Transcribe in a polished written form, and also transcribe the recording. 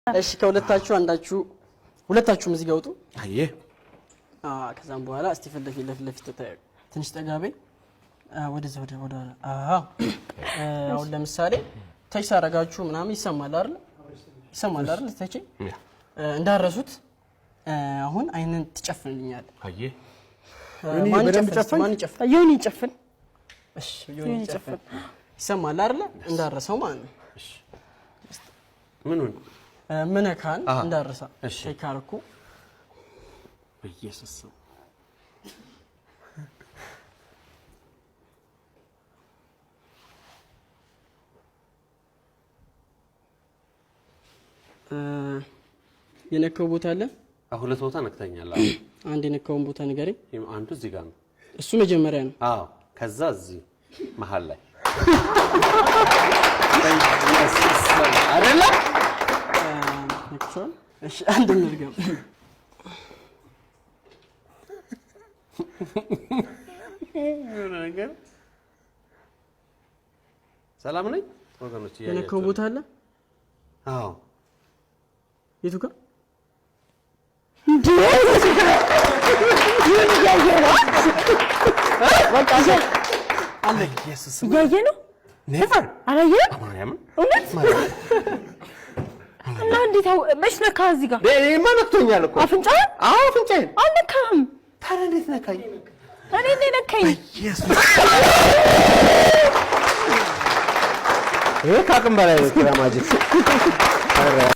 እሺ ከሁለታችሁ አንዳችሁ ሁለታችሁም እዚህ ጋር ወጡ አየ ከዛም በኋላ እስቲ ለፊት ትንሽ ጠጋበይ ወደዛ ወደ አሁን ለምሳሌ ታች ሳረጋችሁ ምናምን ይሰማል አይደል ታች እንዳረሱት አሁን አይነን ትጨፍንልኛል አየ ማን ይጨፍን ዮኒ ይጨፍን እሺ ዮኒ ይጨፍን ይሰማል አይደል እንዳረሰው ማለት ነው እሺ ምኑን منكان ندرسه شيكاركو بيسس የነከው ቦታ አለ ሁለት ቦታ ነክተኛል አንድ የነከውን ቦታ ንገረኝ አንዱ እዚህ ጋር ነው እሱ መጀመሪያ ነው አዎ ከዛ እዚህ መሃል ላይ አይደለ እሺ አንድ ምርገም ነገር ሰላም ነኝ ወገኖች የነከው ቦታ አለ አዎ የቱ ጋር አለ ኢየሱስ ያየነው never አላየህ ማርያም እውነት እና እንዴት መች ነካ እዚህ ጋር ማን ነክቶኛል እኮ አፍንጫህን አዎ አፍንጫዬን አልነካህም ታዲያ እንዴት ነካኝ እኔ ነካኝ ኢየሱስ ይሄ ካቅም በላይ ነው ማጂክ